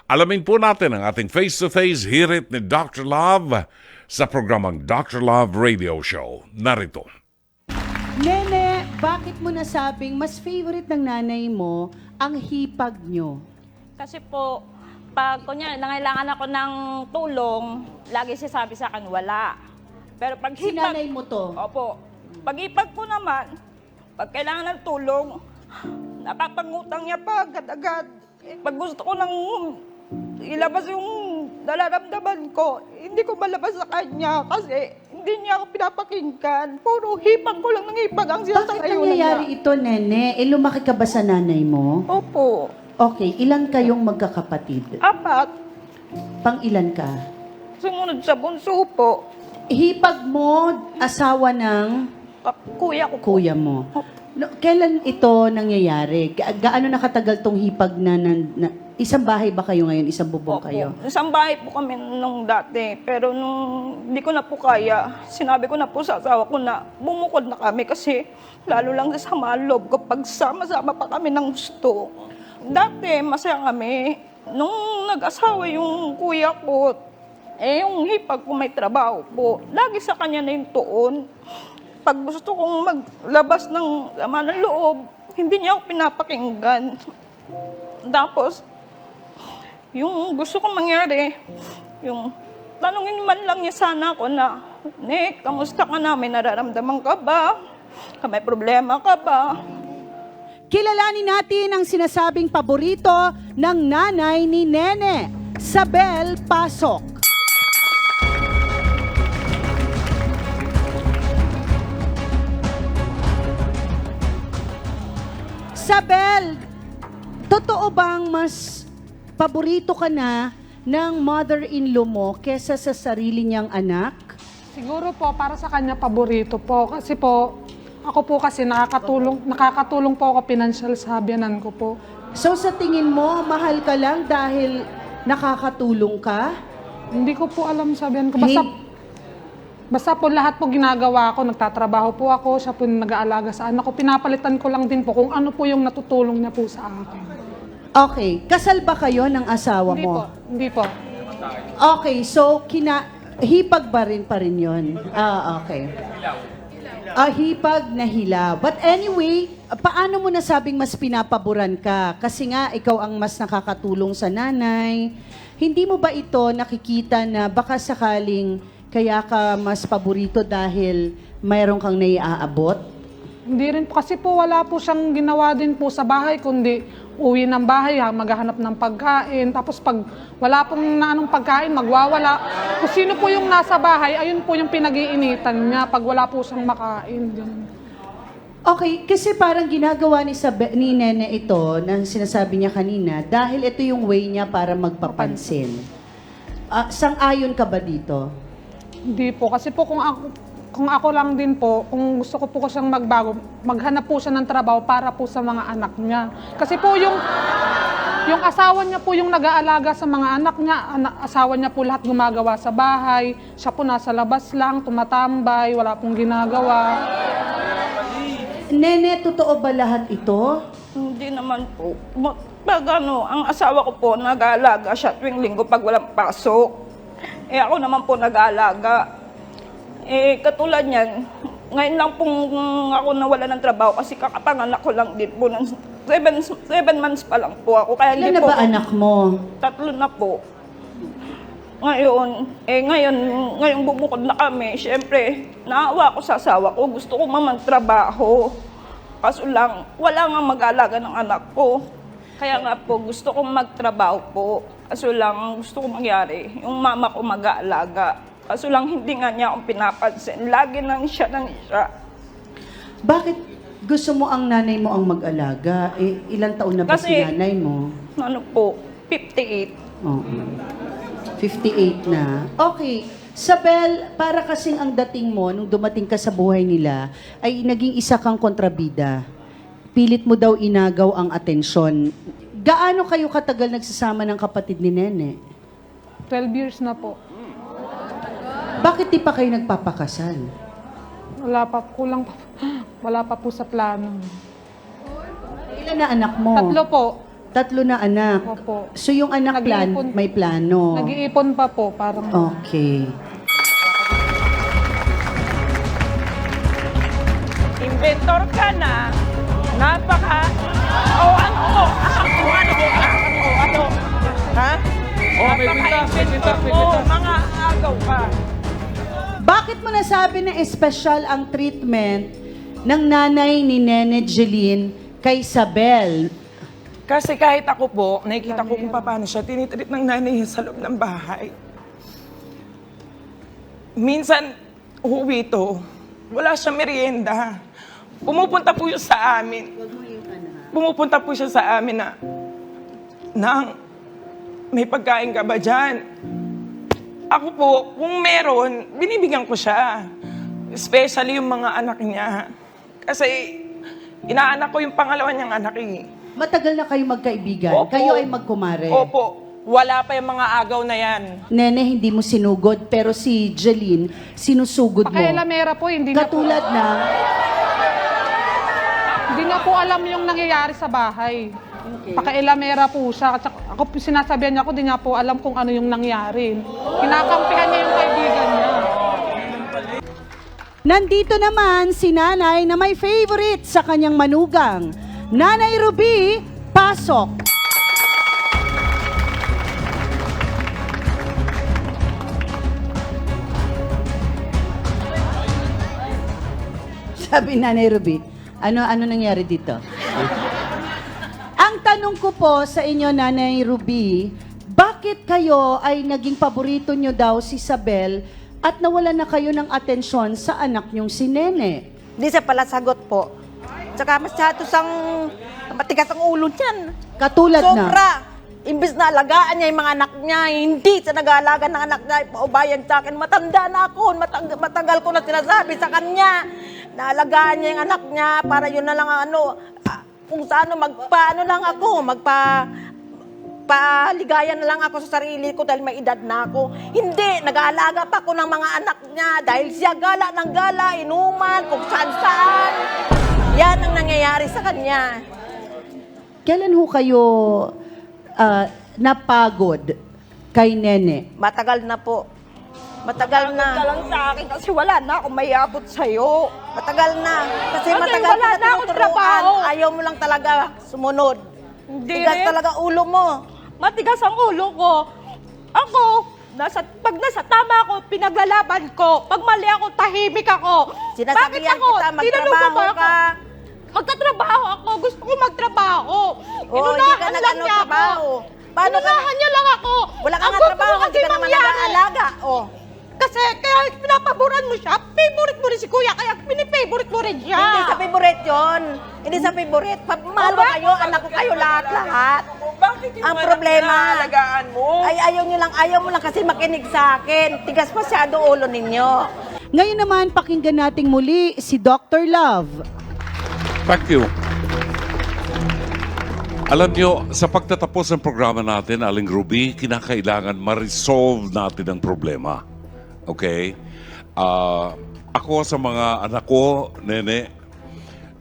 Alamin po natin ang ating face-to-face hirit ni Dr. Love sa programang Dr. Love Radio Show. Narito. Nene, bakit mo nasabing mas favorite ng nanay mo ang hipag nyo? Kasi po, pag kunya, nangailangan ako ng tulong, lagi siya sabi sa akin, wala. Pero pag Si nanay mo to? Opo. Pag ipag ko naman, pag kailangan ng tulong, napapangutang niya pa agad-agad. Pag gusto ko nang ilabas yung nararamdaman ko, hindi ko malabas sa kanya kasi hindi niya ako pinapakinggan. Puro hipag ko lang ng hipag ang Bakit sinasayo nangyayari ito, Nene? Lumaki ka ba sa nanay mo? Opo. Okay, ilan kayong magkakapatid? 4. Pang ilan ka? Sumunod sa bunso po. Hipag mo, asawa ng Kuya ko po. kuya mo. Kailan ito nangyayari? Gaano nakatagal tong hipag na isang bahay ba kayo ngayon? Isang bubong kayo? Isang bahay po kami nung dati. Pero nung hindi ko na po kaya, sinabi ko na po sa asawa ko na bumukod na kami kasi lalo lang sa sama loob ko pag sama-sama pa kami ng gusto. Dati masaya kami. Nung nag-asawa yung kuya ko, yung hipag ko may trabaho po, lagi sa kanya na yung tuon. Pag gusto kong maglabas ng laman ng loob, hindi niya ako pinapakinggan. Tapos, yung gusto kong mangyari, yung tanungin man lang niya sana ako na, Nick, kamusta ka na? May nararamdaman ka ba? May problema ka ba? Kilalanin natin ang sinasabing paborito ng nanay ni Nene, Sabel Pasok. Sabel, totoo bang mas paborito ka na ng mother-in-law mo kesa sa sarili niyang anak? Siguro po, para sa kanya paborito po. Kasi po, ako po kasi nakakatulong po ako financial sa biyanan ko po. So sa tingin mo, mahal ka lang dahil nakakatulong ka? Hindi ko po alam sa biyanan ko. Basta po lahat po ginagawa ko, nagtatrabaho po ako, siya po yung nag-aalaga sa anak ko. Pinapalitan ko lang din po kung ano po yung natutulong niya po sa akin. Okay, kasal ba kayo ng asawa Hindi mo? po, hindi po. Okay, so hipag ba rin pa rin yun? Okay. Hipag na hilaw. But anyway, paano mo nasabing mas pinapaboran ka? Kasi nga, ikaw ang mas nakakatulong sa nanay. Hindi mo ba ito nakikita na baka sakaling kaya ka mas paborito dahil mayroon kang naiaabot? Hindi rin po, kasi po wala po siyang ginawa din po sa bahay, kundi uwi ng bahay, maghahanap ng pagkain. Tapos pag wala pong naanong pagkain, magwawala. Kung sino po yung nasa bahay, ayun po yung pinag-iinitan niya pag wala po siyang makain. Okay, kasi parang ginagawa ni Nene ito, na sinasabi niya kanina, dahil ito yung way niya para magpapansin. Sang-ayon ka ba dito? Hindi po, kasi po kung ako lang din po, kung gusto ko po siyang magbago, maghanap po siya ng trabaho para po sa mga anak niya. Kasi po yung asawa niya po yung nag-aalaga sa mga anak niya, asawa niya po lahat gumagawa sa bahay, siya po nasa labas lang, tumatambay, wala pong ginagawa. Nene, totoo ba lahat ito? Hindi naman po. Pag ang asawa ko po, nag-aalaga siya tuwing linggo pag walang pasok. Ako naman po nag-aalaga. Katulad niyan, ngayon lang pong ako nawala ng trabaho kasi kakapanganak ko lang din po. 7 months pa lang po ako. Kaya Ilan na ba anak mo? 3 na po. Ngayon bumukod na kami. Siyempre, naawa ko sa asawa ko. Gusto ko magtrabaho. Kaso lang, wala nga mag-alaga ng anak ko. Kaya nga po, gusto kong magtrabaho po. Kaso lang, gusto kong mangyari, yung mama ko mag-aalaga. Kaso lang, hindi nga niya akong pinapansin. Lagi nang siya. Bakit gusto mo ang nanay mo ang mag-alaga? Ilang taon na ba si Kasi, nanay mo? Ano po, 58. Oo. 58 na. Okay. Sabel, para kasing ang dating mo, nung dumating ka sa buhay nila, ay naging isa kang kontrabida. Pilit mo daw inagaw ang atensyon. Gaano kayo katagal nagsasama ng kapatid ni Nene? 12 years na po. Bakit di pa kayo nagpapakasal? Wala pa po sa plano. Ilan na anak mo? 3 po. 3 na anak. Opo. So yung anak Nag-iipon. may plano. Nag-iipon pa po, parang... Okay. Inventor ka na. Napaka... ano? Ha? Oh, may pintas, may pintas, may Oo, pintas. mga agaw ka. Bakit mo nasabi na espesyal ang treatment ng nanay ni Nene Jeline kay Isabel? Kasi kahit ako po, nakikita ko kung paano siya tinitreat ng nanay niya sa loob ng bahay. Minsan, uwi to, wala siyang merienda. Pumupunta po yun sa amin. Pumupunta po siya sa amin na, Nang, may pagkain ka ba dyan? Ako po, kung meron, binibigyan ko siya. Especially yung mga anak niya. Kasi, inaanak ko yung pangalawa niyang anak eh. Matagal na kayo magkaibigan. Opo. Kayo ay magkumare. Opo, wala pa yung mga agaw na yan. Nene, hindi mo sinugod, pero si Jeline, sinusugod mo. Pakailamera po, hindi na po, Katulad na, hindi na po alam yung nangyayari sa bahay. Pakailamera po siya. At saka ako sinasabihan niya ako, di niya po alam kung ano yung nangyari. Kinakampihan niya yung kaibigan niya. nandito naman si nanay na may favorite sa kanyang manugang. Nanay Ruby, pasok. Sabi Nanay Ruby, ano nangyari dito? Ang tanong ko po sa inyo, Nanay Ruby, bakit kayo ay naging paborito nyo daw si Isabel at nawala na kayo ng atensyon sa anak nyong si Nene? Di siya pala sagot po. Tsaka masyado sang matigas ang ulo niyan. Katulad na, Sobra. Imbis na alagaan niya yung mga anak niya, hindi siya nag-aalaga ng anak niya, paubayan sa akin. Matanda na ako, matagal ko na sinasabi sa kanya. Naalagaan niya yung anak niya para yun na lang kung saan magpaano lang ako, paligayan na lang ako sa sarili ko dahil may edad na ako. Hindi, nag-aalaga pa ako ng mga anak niya dahil siya gala ng gala, inuman, kung saan-saan. Yan ang nangyayari sa kanya. kailan ho kayo napagod kay Nene? Matagal na po. Matagal Ka na. lang sa akin kasi wala na akong may abot sa'yo. Matagal na. Kasi Kasi matagal wala kita na akong tinuturuan. trabaho. Ayaw mo lang talaga sumunod. Hindi Tigas rin. talaga ulo mo. Matigas ang ulo ko. Ako, pag nasa tama ako, pinaglalaban ko. Pag mali ako, tahimik ako. Sinasabihan Bakit ako? kita, Tinanong mo magtrabaho ba ako? ka. Magtatrabaho ako. Gusto ko magtrabaho. Oo, hindi ka Inunahan lang niya ako. nagtrabaho. Paano ka? Inunahan niya lang ako. Wala ka Ang nga gusto trabaho, ko hindi ka naman mangyari. nag-aalaga. Oh. Kasi kaya pinapaboran mo siya, favorite mo rin si kuya, kaya pinifavorite mo rin siya. Hindi sa favorite yun. Hindi sa favorite. Mahal ko kayo, anak ko kayo lahat-lahat. Bakit yung Ang anak problema, na alagaan mo? ay ayaw mo lang kasi makinig sa akin. Tigas masyado ulo ninyo. Ngayon naman, pakinggan nating muli si Dr. Love. Thank you. Alam nyo, sa pagtatapos ng programa natin, Aling Ruby, kinakailangan ma-resolve natin ang problema. Okay? Ako sa mga anak ko, Nene,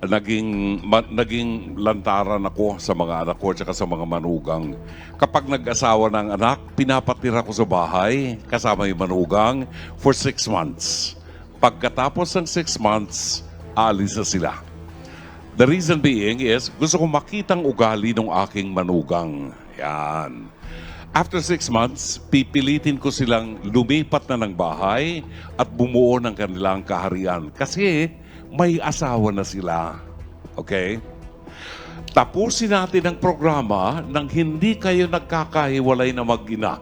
naging lantaran ako sa mga anak ko at sa mga manugang. Kapag nag-asawa ng anak, pinapatira ko sa bahay kasama yung manugang for 6 months. Pagkatapos ng 6 months, alis na sila. The reason being is, gusto ko makitang ugali ng aking manugang. Yan. After 6 months, pipilitin ko silang lumipat na ng bahay at bumuo ng kanilang kaharian. Kasi may asawa na sila. Okay? Tapusin natin ang programa nang hindi kayo nagkakahiwalay na mag-ina.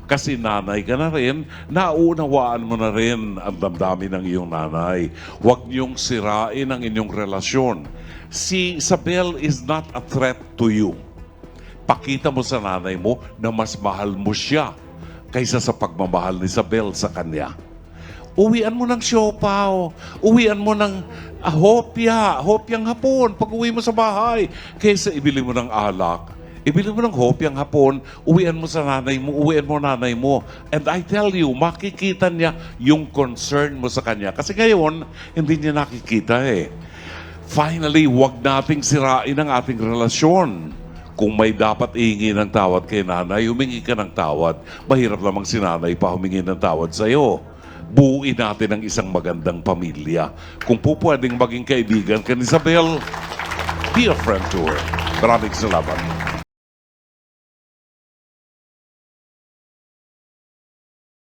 Kasi nanay ka na rin, naunawaan mo na rin ang damdamin ng iyong nanay. Huwag niyong sirain ang inyong relasyon. Si Isabel is not a threat to you. Pakita mo sa nanay mo na mas mahal mo siya kaysa sa pagmamahal ni Isabel sa kanya. Uwian mo ng siopaw. Uwian mo ng hopyang hapon pag uwi mo sa bahay. Kaysa ibili mo ng alak. Ibili mo ng hopyang hapon, uwian mo sa nanay mo, uwian mo nanay mo. And I tell you, makikita niya yung concern mo sa kanya. Kasi ngayon, hindi niya nakikita eh. Finally, huwag nating sirain ang ating relasyon. Kung may dapat ihingi ng tawad kay nanay, humingi ka ng tawad. Mahirap lamang si nanay pa humingi ng tawad sa'yo. Buuin natin ang isang magandang pamilya. Kung po pwedeng maging kaibigan ka ni Isabel, be a friend to her. Maraming salamat.